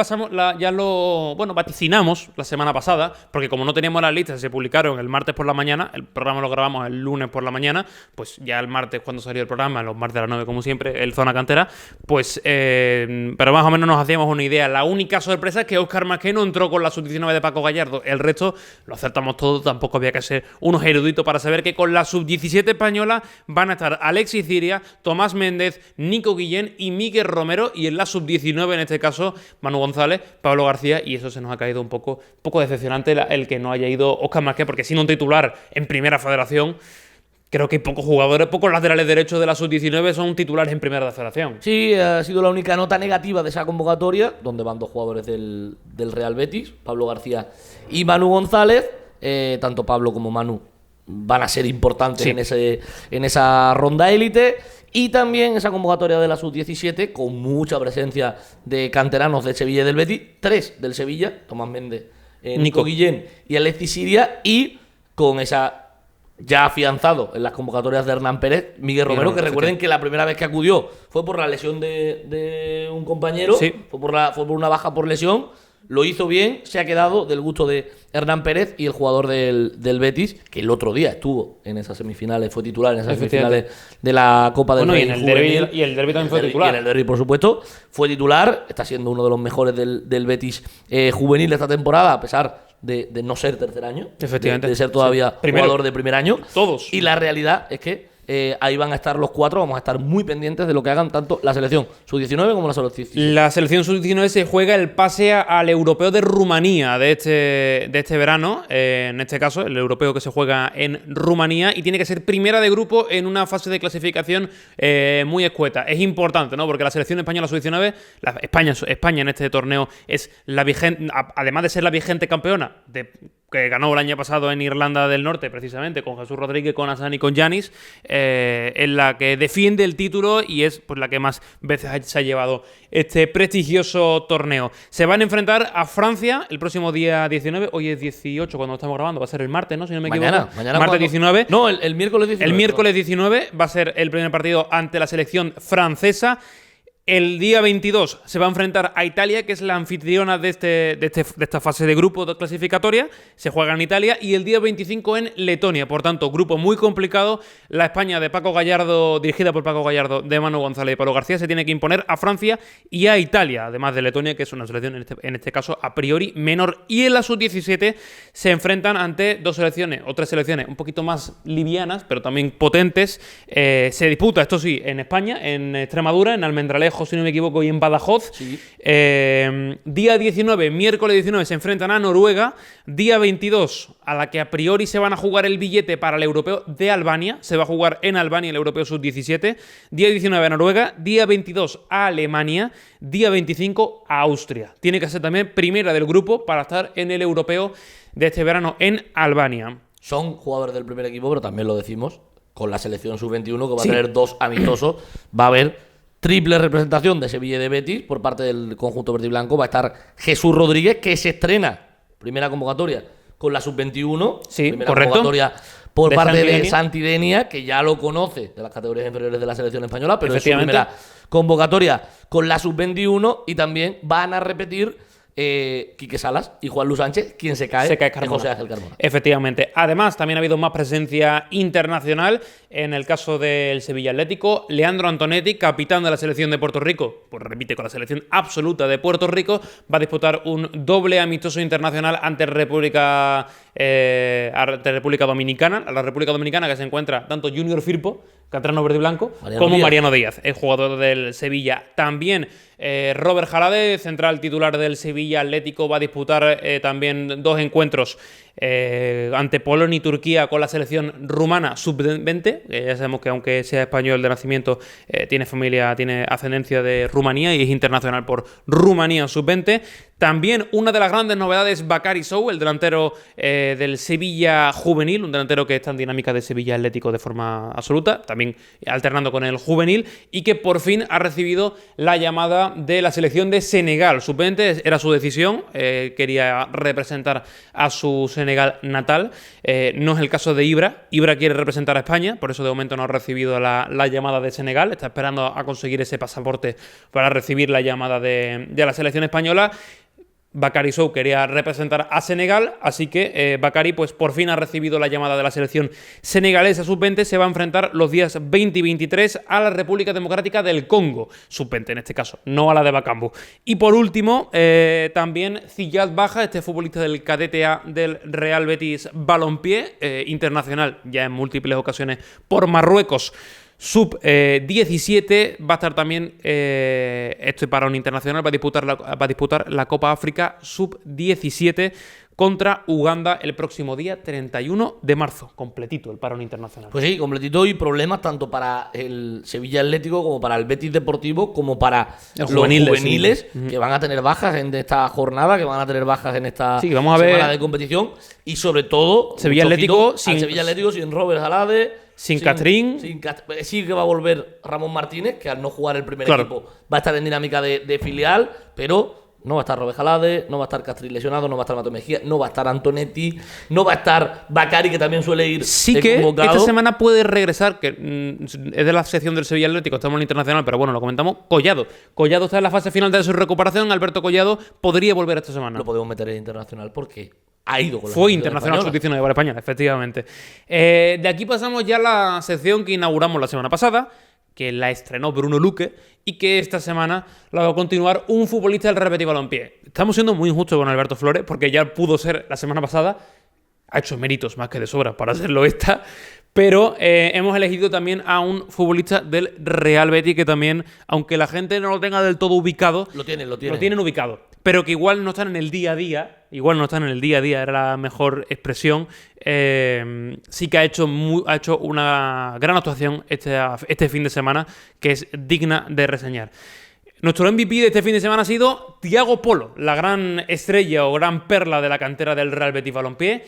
vaticinamos la semana pasada, porque como no teníamos las listas, se publicaron el martes por la mañana, el programa lo grabamos el lunes por la mañana, pues ya el martes cuando salió el programa, los martes a las 9 como siempre, el Zona Cantera, pues, pero más o menos nos hacíamos una idea. La única sorpresa es que Óscar Masqué no entró con la sub-19 de Paco Gallardo. El resto lo acertamos todo, tampoco había que ser unos eruditos para saber que con la sub-17 española van a estar Alexis Ciria, Tomás Méndez, Nico Guillén y Miguel Romero, y en la sub-19 en este caso Manu González, Pablo García, y eso se nos ha caído un poco decepcionante el que no haya ido Óscar Masqué, porque siendo un titular en Primera Federación, creo que hay pocos jugadores, pocos laterales derechos de la sub-19 son titulares en Primera Federación. Sí, ha sido la única nota negativa de esa convocatoria, donde van 2 jugadores del Real Betis, Pablo García y Manu González. Tanto Pablo como Manu van a ser importantes en esa ronda élite. Y también esa convocatoria de la sub-17 con mucha presencia de canteranos del Sevilla y del Betis. 3 del Sevilla, Tomás Méndez, Nico Guillén y Alexis Ciria. Y con esa ya afianzado en las convocatorias de Hernán Pérez, Miguel Romero, que recuerden que la primera vez que acudió fue por la lesión de un compañero, fue por una baja por lesión. Lo hizo bien, se ha quedado del gusto de Hernán Pérez y el jugador del Betis, que el otro día estuvo en esas semifinales, fue titular en esas semifinales de la Copa del Rey. Y el derbi también fue titular. Y en el derbi, por supuesto, fue titular. Está siendo uno de los mejores del Betis juvenil esta temporada, a pesar de no ser tercer año. Efectivamente. De ser todavía jugador de primer año. Todos. Y la realidad es que ahí van a estar los 4, vamos a estar muy pendientes de lo que hagan tanto la selección sub-19 como la sub-17. La selección sub-19 se juega el pase al europeo de Rumanía de este verano, en este caso el europeo que se juega en Rumanía, y tiene que ser primera de grupo en una fase de clasificación muy escueta. Es importante, ¿no? Porque la selección española sub-19, España en este torneo es la vigente, además de ser la vigente campeona que ganó el año pasado en Irlanda del Norte, precisamente, con Jesús Rodríguez, con Asani y con Yanis, en la que defiende el título y es pues la que más veces se ha llevado este prestigioso torneo. Se van a enfrentar a Francia el próximo día 19, hoy es 18 cuando estamos grabando, va a ser el martes, ¿no? Si no me equivoco. Mañana martes 19. No, el miércoles 19. El miércoles 19 va a ser el primer partido ante la selección francesa. El día 22 se va a enfrentar a Italia, que es la anfitriona de esta fase de grupo de clasificatoria. Se juega en Italia. Y el día 25 en Letonia. Por tanto, grupo muy complicado. La España de Paco Gallardo, dirigida por Paco Gallardo, de Manu González y Pablo García, se tiene que imponer a Francia y a Italia, además de Letonia, que es una selección en este caso a priori menor. Y en la sub-17 se enfrentan ante tres selecciones un poquito más livianas, pero también potentes. Se disputa, esto sí, en España, en Extremadura, en Almendralejo, Lejos, si no me equivoco, y en Badajoz. Sí. Día 19, miércoles 19, se enfrentan a Noruega. Día 22, a la que a priori se van a jugar el billete para el europeo de Albania. Se va a jugar en Albania el europeo sub-17. Día 19 a Noruega. Día 22 a Alemania. Día 25 a Austria. Tiene que ser también primera del grupo para estar en el europeo de este verano en Albania. Son jugadores del primer equipo, pero también lo decimos, con la selección sub-21, que va Sí. a tener 2 amistosos. Va a haber triple representación de Sevilla y de Betis por parte del conjunto verde y blanco. Va a estar Jesús Rodríguez, que se estrena, primera convocatoria, con la sub-21. Sí, primera correcto. convocatoria por De parte de Santidenia. Santidenia, que ya lo conoce de las categorías inferiores de la selección española, pero es su Efectivamente. primera convocatoria con la sub-21. Y también van a repetir Quique Salas y Juan Luis Sánchez, quien se cae Carmona. José Ángel Carmona. Efectivamente. Además, también ha habido más presencia internacional. En el caso del Sevilla Atlético, Leandro Antonetti, capitán de la selección de Puerto Rico, pues repite con la selección absoluta de Puerto Rico, va a disputar un doble amistoso internacional ante República Dominicana. A la República Dominicana, que se encuentra tanto Junior Firpo, canterano verde y blanco, Mariano como Díaz. Mariano Díaz, el jugador del Sevilla. También Robert Jalade, central titular del Sevilla Atlético, va a disputar también 2 encuentros ante Polonia y Turquía con la selección rumana sub-20. Ya sabemos que aunque sea español de nacimiento, tiene familia, tiene ascendencia de Rumanía y es internacional por Rumanía sub-20. También una de las grandes novedades, Bakary Sow, el delantero del Sevilla juvenil, un delantero que está en dinámica de Sevilla Atlético de forma absoluta, también alternando con el juvenil, y que por fin ha recibido la llamada de la selección de Senegal. Sub-20 era su decisión, quería representar a su Senegal natal. No es el caso de Ibra. Ibra quiere representar a España, por eso de momento no ha recibido la llamada de Senegal. Está esperando a conseguir ese pasaporte para recibir la llamada de la selección española. Bakary Sow quería representar a Senegal, así que Bakary pues por fin ha recibido la llamada de la selección senegalesa sub-20. Se va a enfrentar los días 20 y 23 a la República Democrática del Congo, sub-20 en este caso, no a la de Bakambu. Y por último, también Ziyad Baja, este futbolista del cadete A del Real Betis Balompié, internacional ya en múltiples ocasiones por Marruecos, sub-17, va a estar también, esto para un internacional, va a disputar la Copa África sub-17 contra Uganda el próximo día 31 de marzo. Completito el parón internacional. Pues sí, completito, y problemas tanto para el Sevilla Atlético como para el Betis Deportivo como para El los juvenil del juveniles, Sevilla. que van a tener bajas en esta jornada, que van a tener bajas en esta Sí, vamos a semana ver. de competición, y sobre todo Sevilla mucho Atlético ojito sin- al Sevilla Atlético sin Robert Jalade, sin Catrín. sí que va a volver Ramón Martínez, que al no jugar el primer Claro. equipo va a estar en dinámica de filial, pero no va a estar Robert Jalade, no va a estar Catrín lesionado, no va a estar Mato Mejía, no va a estar Antonetti, no va a estar Bakary, que también suele ir Sí que convocado. esta semana puede regresar, que es de la sección del Sevilla Atlético, estamos en el internacional, pero bueno, lo comentamos, Collado. Collado está en la fase final de su recuperación, Alberto Collado podría volver esta semana. Lo podemos meter en internacional porque ha ido con la Fue selección internacional española. sub-19 para España, efectivamente. De aquí pasamos ya a la sección que inauguramos la semana pasada, que la estrenó Bruno Luque, y que esta semana la va a continuar un futbolista del Real Betis Balompié. Estamos siendo muy injustos con Alberto Flores, porque ya pudo ser la semana pasada, ha hecho méritos más que de sobra para hacerlo esta, pero hemos elegido también a un futbolista del Real Betis que también, aunque la gente no lo tenga del todo ubicado, Lo tienen. lo tienen ubicado, pero que igual no están en el día a día. Igual no están en el día a día, era la mejor expresión. Sí que ha hecho una gran actuación este fin de semana, que es digna de reseñar. Nuestro MVP de este fin de semana ha sido Thiago Polo, la gran estrella o gran perla de la cantera del Real Betis Balompié,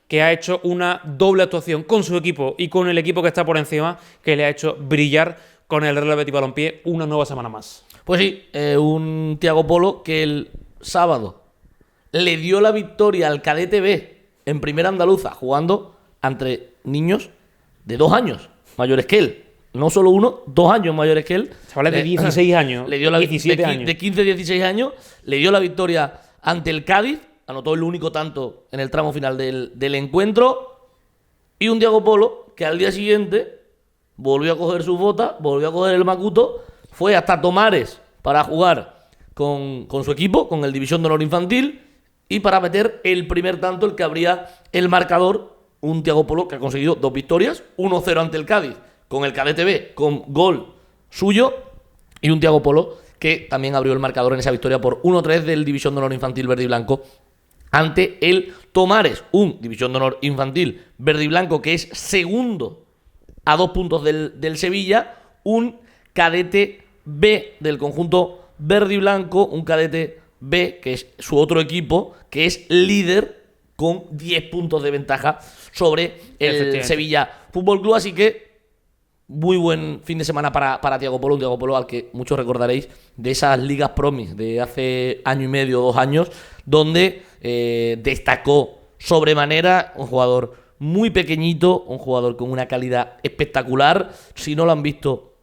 que ha hecho una doble actuación con su equipo y con el equipo que está por encima, que le ha hecho brillar con el Real Betis Balompié una nueva semana más. Pues sí, un Thiago Polo que el sábado le dio la victoria al Cadete B en Primera Andaluza, jugando entre niños de 2 años mayores que él. No solo uno, 2 años mayores que él. Chavales de 16 años, Le dio la 17 años. De 15, 16 años. Le dio la victoria ante el Cádiz. Anotó el único tanto en el tramo final del encuentro. Y un Thiago Polo que al día siguiente volvió a coger sus botas, volvió a coger el Macuto, fue hasta Tomares para jugar con su equipo, con el División de Honor Infantil, y para meter el primer tanto, el que abría el marcador. Un Thiago Polo que ha conseguido 2 victorias, 1-0 ante el Cádiz, con el Cadete B, con gol suyo, y un Thiago Polo que también abrió el marcador en esa victoria por 1-3 del División de Honor Infantil Verde y Blanco ante el Tomares, un División de Honor Infantil Verde y Blanco que es segundo a 2 puntos del Sevilla, un cadete B del conjunto verde y blanco, un cadete B que es su otro equipo, que es líder con 10 puntos de ventaja sobre el Sevilla Fútbol Club, así que muy buen fin de semana para Thiago Polo, un Thiago Polo al que muchos recordaréis de esas ligas promis de hace año y medio, 2 años, donde destacó sobremanera, un jugador muy pequeñito, un jugador con una calidad espectacular. Si no lo han visto,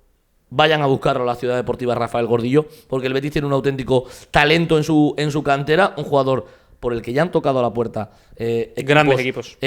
vayan a buscarlo a la Ciudad Deportiva Rafael Gordillo, porque el Betis tiene un auténtico talento en su cantera, un jugador por el que ya han tocado a la puerta grandes equipos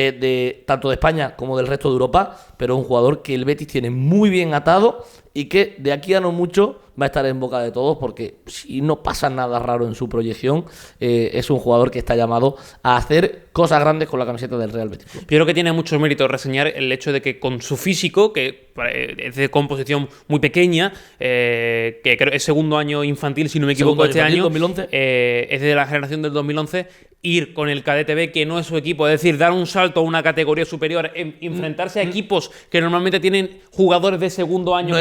tanto de España como del resto de Europa, pero un jugador que el Betis tiene muy bien atado y que de aquí a no mucho va a estar en boca de todos, porque si no pasa nada raro en su proyección, es un jugador que está llamado a hacer cosas grandes con la camiseta del Real Betis. Yo creo que tiene mucho mérito reseñar el hecho de que con su físico, que es de composición muy pequeña, que creo es segundo año infantil, si no me equivoco, este año, 2011. Es de la generación del 2011, ir con el cadete B, que no es su equipo, es decir, dar un salto a una categoría superior, enfrentarse a equipos que normalmente tienen jugadores de segundo año.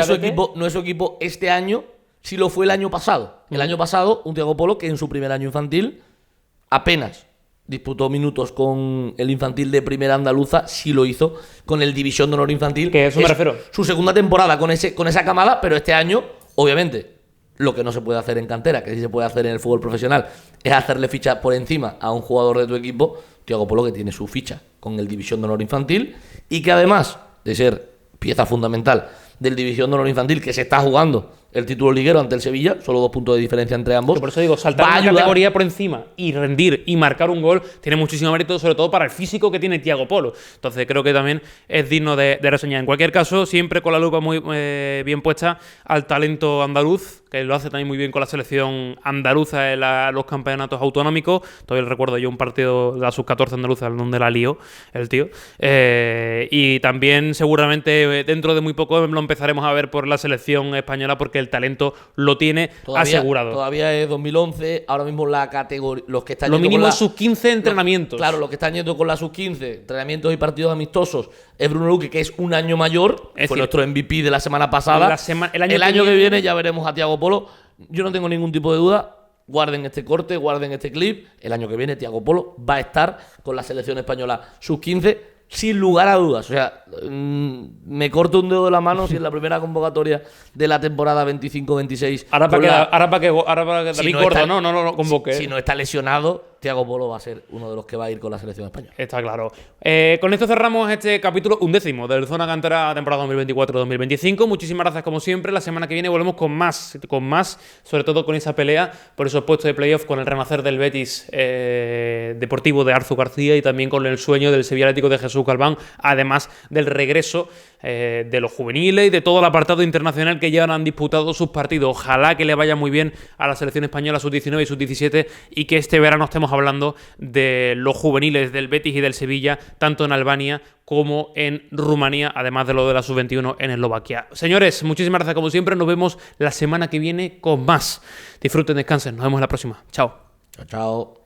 No es su equipo este año, sí lo fue el año pasado. El año pasado, un Thiago Polo que en su primer año infantil apenas disputó minutos con el infantil de primera andaluza, sí lo hizo con el División de Honor Infantil. Que eso me refiero. Su segunda temporada con esa camada, pero este año, obviamente, lo que no se puede hacer en cantera, que sí se puede hacer en el fútbol profesional, es hacerle ficha por encima a un jugador de tu equipo. Thiago Polo que tiene su ficha con el División de Honor Infantil y que además de ser pieza fundamental del División de Honor Infantil, que se está jugando el título liguero ante el Sevilla, solo 2 puntos de diferencia entre ambos. Por eso digo, saltar una categoría por encima y rendir y marcar un gol tiene muchísimo mérito, sobre todo para el físico que tiene Thiago Polo. Entonces creo que también es digno de reseñar. En cualquier caso, siempre con la lupa muy bien puesta al talento andaluz, que lo hace también muy bien con la selección andaluza en los campeonatos autonómicos. Todavía recuerdo yo un partido de la sub-14 andaluza donde la lió el tío. Y también seguramente dentro de muy poco lo empezaremos a ver por la selección española, porque el talento lo tiene asegurado. Todavía es 2011, ahora mismo la categoría, los que están lo yendo mínimo con es sus 15 entrenamientos. Claro, los que están yendo con la sub-15, entrenamientos y partidos amistosos, es Bruno Luque, que es un año mayor, fue nuestro MVP de la semana pasada. El año que viene ya veremos a Thiago Polo. Yo no tengo ningún tipo de duda. Guarden este corte, guarden este clip. El año que viene Thiago Polo va a estar con la selección española sub-15 sin lugar a dudas. O sea, me corto un dedo de la mano si en la primera convocatoria de la temporada 25-26. Ahora para que David Gordo no convoque. Si no está lesionado, Thiago Polo va a ser uno de los que va a ir con la selección española. Está claro. Con esto cerramos este capítulo 11º del Zona Cantera temporada 2024-2025. Muchísimas gracias como siempre. La semana que viene volvemos con más, sobre todo con esa pelea por esos puestos de playoff, con el renacer del Betis Deportivo de Arzu García y también con el sueño del Sevilla Atlético de Jesús Galván, además del regreso de los juveniles y de todo el apartado internacional que ya han disputado sus partidos. Ojalá que le vaya muy bien a la selección española sub-19 y sub-17 y que este verano estemos hablando de los juveniles del Betis y del Sevilla, tanto en Albania como en Rumanía, además de lo de la sub-21 en Eslovaquia. Señores, muchísimas gracias como siempre. Nos vemos la semana que viene con más. Disfruten, descansen. Nos vemos la próxima. Chao. Chao.